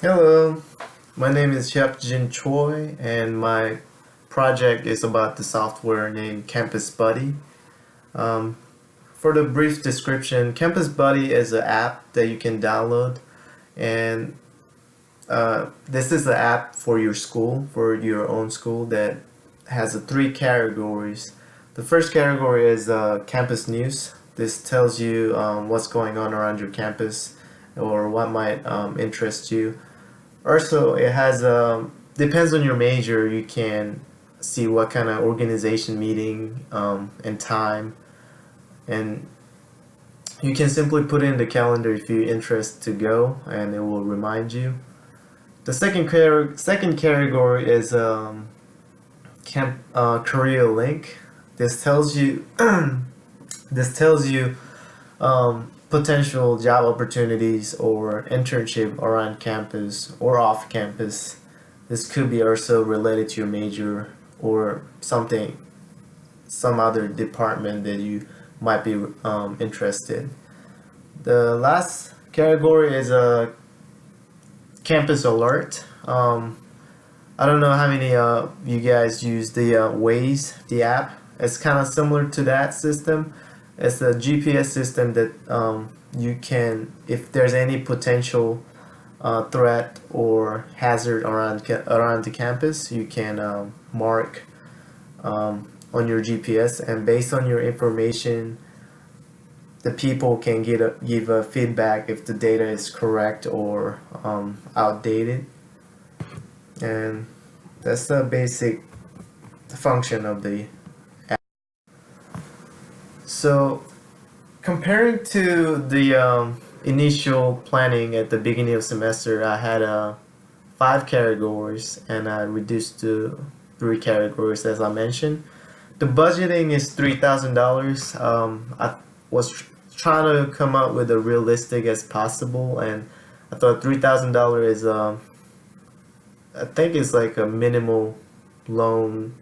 Hello, my name is Hyuk Jin Choi, and my project is about the software named Campus Buddy. Um, for the brief description, Campus Buddy is an app that you can download, and this is the app for your school, for your own school, that has three categories. The first category is campus news. This tells you what's going on around your campus or what might interest you. Also, it has depends on your major. You can see what kind of organization meeting and time, and you can simply put in the calendar if you're interested to go, and it will remind you. The second category is career link. This tells you this tells you potential job opportunities or internship around campus or off campus. This could be also related to your major or some other department that you might be interested. The last category is a campus alert. I don't know how many you guys use the Waze, the app. It's kind of similar to that system. It's a GPS system that you can, if there's any potential threat or hazard around the campus, you can mark on your GPS, and based on your information, the people can give a feedback if the data is correct or outdated, and that's the basic function of the app. So comparing to the initial planning at the beginning of semester, I had five categories and I reduced to three categories as I mentioned. The budgeting is $3,000. I was trying to come up with a realistic as possible, and I thought $3,000 is I think it's like a minimal loan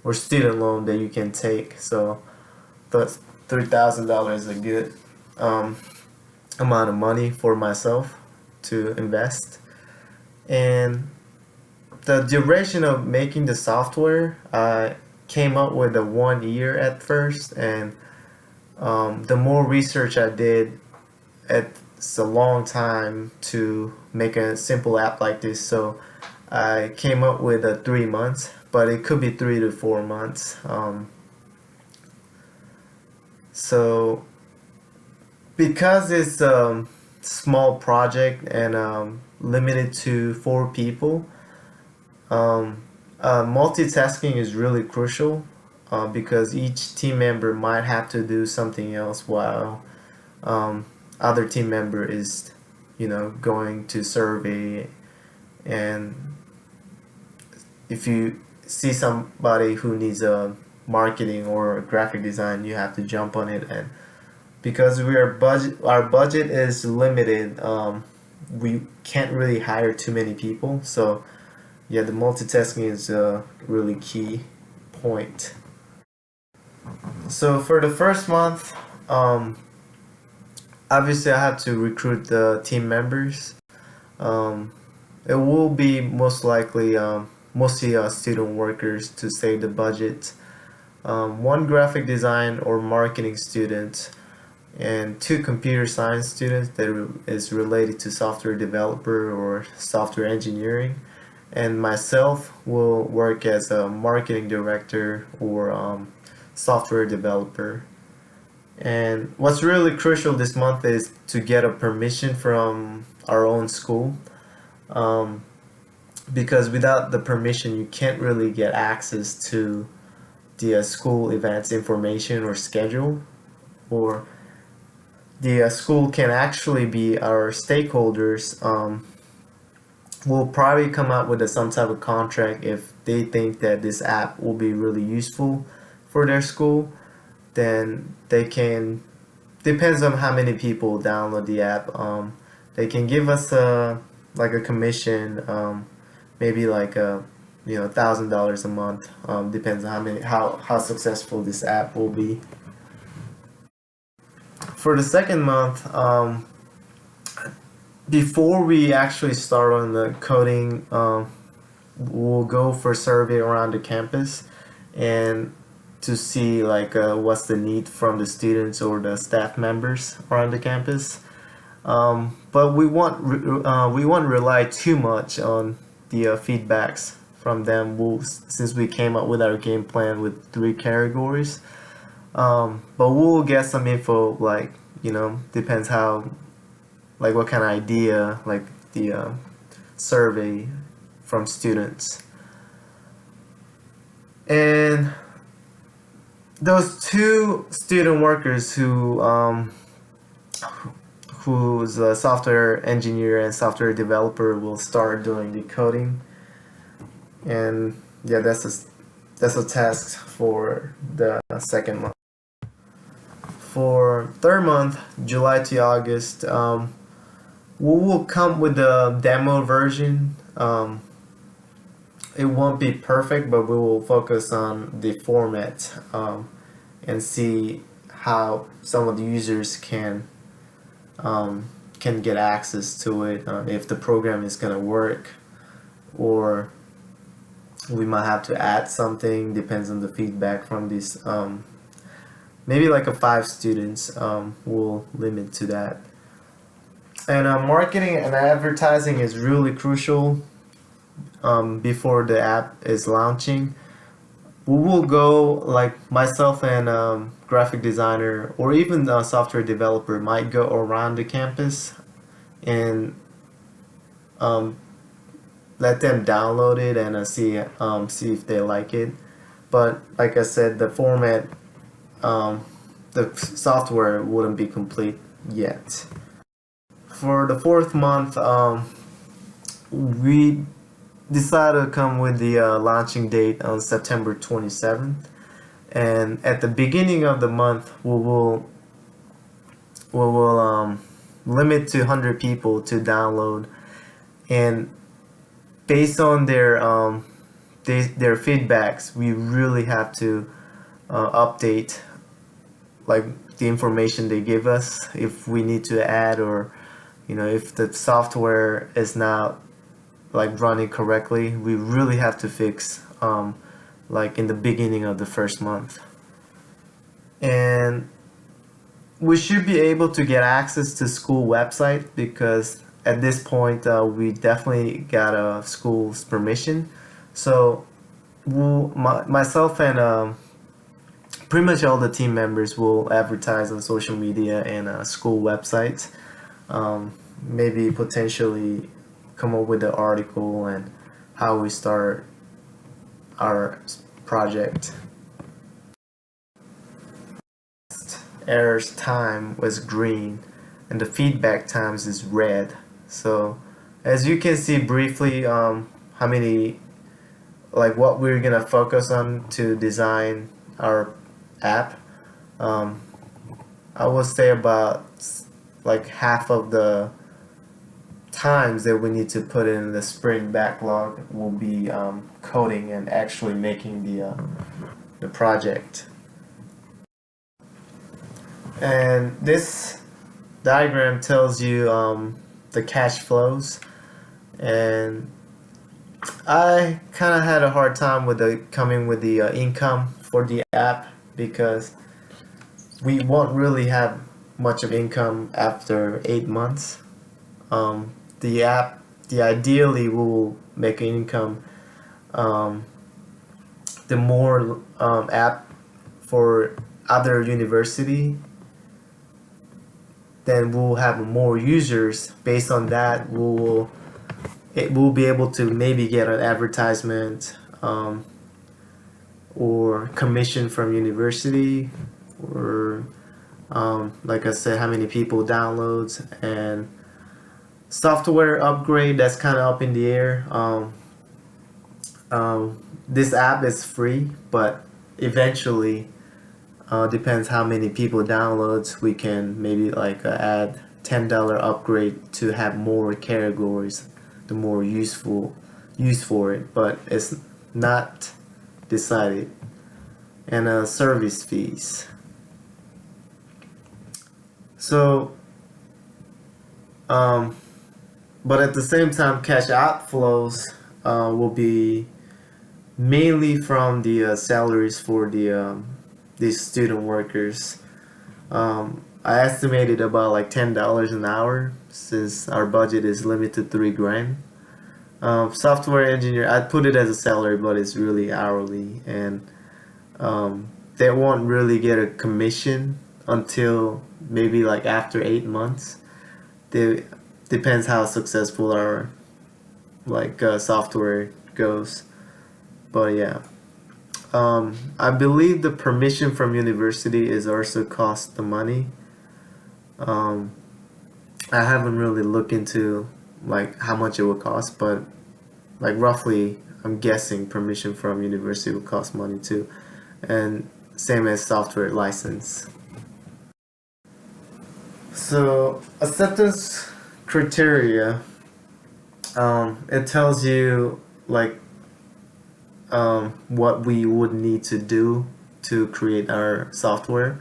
or student loan that you can take. So I thought $3,000 is a good amount of money for myself to invest. And the duration of making the software, I came up with a 1 year at first, and the more research I did, it's a long time to make a simple app like this. So I came up with a 3 months, but it could be 3 to 4 months. So because it's a small project and limited to 4 people, multitasking is really crucial because each team member might have to do something else while other team member is, going to survey. And if you see somebody who needs a marketing or graphic design, you have to jump on it. And because our budget is limited, we can't really hire too many people. So yeah, the multitasking is a really key point. So for the first month, obviously I have to recruit the team members. Um, it will be most likely mostly student workers to save the budget. One graphic design or marketing student, and two computer science students that is related to software developer or software engineering, and myself will work as a marketing director or software developer. And what's really crucial this month is to get a permission from our own school, um, because without the permission you can't really get access to the school events information or schedule, or the school can actually be our stakeholders. Will probably come up with some type of contract if they think that this app will be really useful for their school. Then they can, depends on how many people download the app. They can give us a commission, maybe like $1,000 a month. Depends on how successful this app will be. For the second month, before we actually start on the coding, we'll go for survey around the campus and to see like what's the need from the students or the staff members around the campus. But we won't rely too much on the feedbacks from them. Since we came up with our game plan with three categories, but we'll get some info like depends how like what kind of idea like the survey from students. And those two student workers who's a software engineer and software developer will start doing the coding. And yeah, that's a task for the second month. For third month, July to August, we will come with the demo version. It won't be perfect, but we will focus on the format and see how some of the users can get access to it, if the program is gonna work, or we might have to add something. Depends on the feedback from these. Maybe like a 5 students will limit to that. And marketing and advertising is really crucial before the app is launching. We will go like myself and graphic designer or even a software developer might go around the campus and um, let them download it and see if they like it. But like I said, the format, the software wouldn't be complete yet. For the fourth month, we decided to come with the launching date on September 27th, and at the beginning of the month, we will limit to 100 people to download, and based on their feedbacks, we really have to update like the information they give us if we need to add, or if the software is not like running correctly, we really have to fix like in the beginning of the first month. And we should be able to get access to school website because at this point we definitely got a school's permission. So myself and pretty much all the team members will advertise on social media and school websites. Maybe potentially come up with the article and how we start our project. Errors time was green and the feedback times is red. So as you can see briefly, how many like what we're gonna focus on to design our app. I would say about like half of the times that we need to put in the sprint backlog will be coding and actually making the project. And this diagram tells you the cash flows, and I kind of had a hard time with coming with the income for the app because we won't really have much of income after 8 months. The app, the ideally will make income the more app for other university, then we'll have more users. Based on that, we'll be able to maybe get an advertisement or commission from university, or like I said, how many people downloads, and software upgrade that's kind of up in the air. This app is free, but eventually depends how many people downloads, we can maybe like add $10 upgrade to have more categories, the more useful use for it, but it's not decided. And service fees. So but at the same time, cash outflows will be mainly from the salaries for these student workers. I estimated about like $10 an hour since our budget is limited to 3 grand. Software engineer, I'd put it as a salary, but it's really hourly, and they won't really get a commission until maybe like after 8 months. They depends how successful our software goes. But yeah, I believe the permission from university is also cost the money. Um, I haven't really looked into like how much it would cost, but like roughly, I'm guessing permission from university will cost money too, and same as software license. So acceptance criteria, it tells you like what we would need to do to create our software.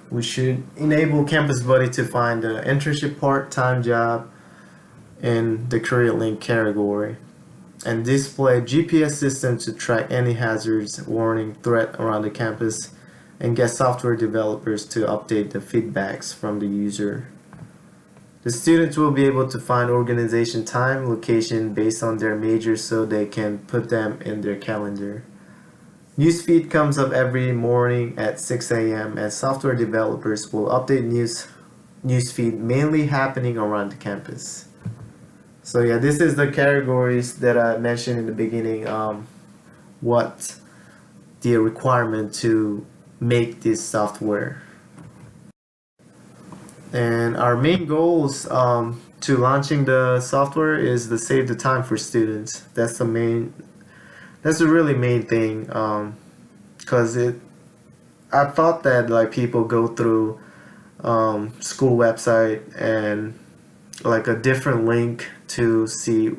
We should enable Campus Buddy to find an internship part-time job in the career link category and display GPS system to track any hazards, warning, threat around the campus and get software developers to update the feedbacks from the user. The students will be able to find organization time, location based on their major so they can put them in their calendar. Newsfeed comes up every morning at 6 a.m. and software developers will update newsfeed mainly happening around the campus. So yeah, this is the categories that I mentioned in the beginning. What the requirement to make this software. And our main goals to launching the software is to save the time for students. That's the really main thing. Because I thought that like people go through school website and like a different link to see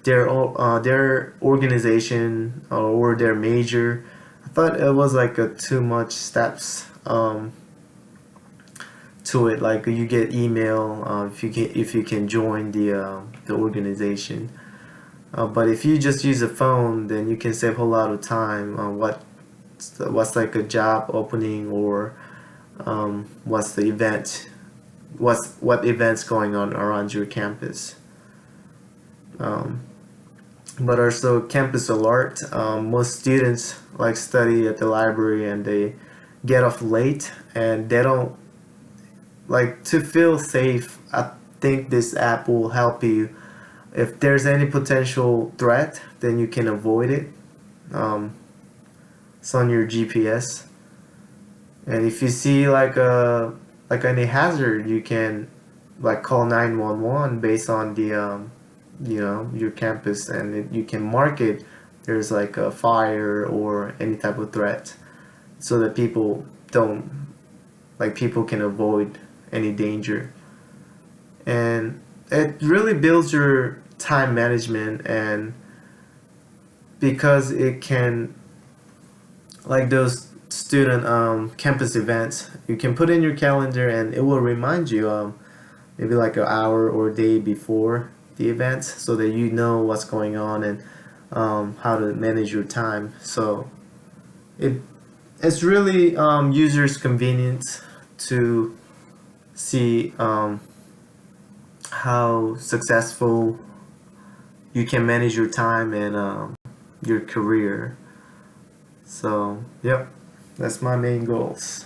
their organization or their major. I thought it was like a too much steps to it. Like you get email if you can join the organization. But if you just use a phone, then you can save a whole lot of time on what's like a job opening or what's the event, what events going on around your campus. But also campus alert. Most students like study at the library and they get off late and they don't like to feel safe. I think this app will help you. If there's any potential threat, then you can avoid it. It's on your GPS, and if you see like any hazard, you can like call 911 based on the your campus, and you can mark it. There's like a fire or any type of threat, so that people can avoid any danger. And it really builds your time management, and because it can like those student campus events, you can put in your calendar and it will remind you maybe like an hour or a day before the event so that you know what's going on and how to manage your time. So it's really users convenient to see how successful you can manage your time and your career. So, yep, that's my main goals.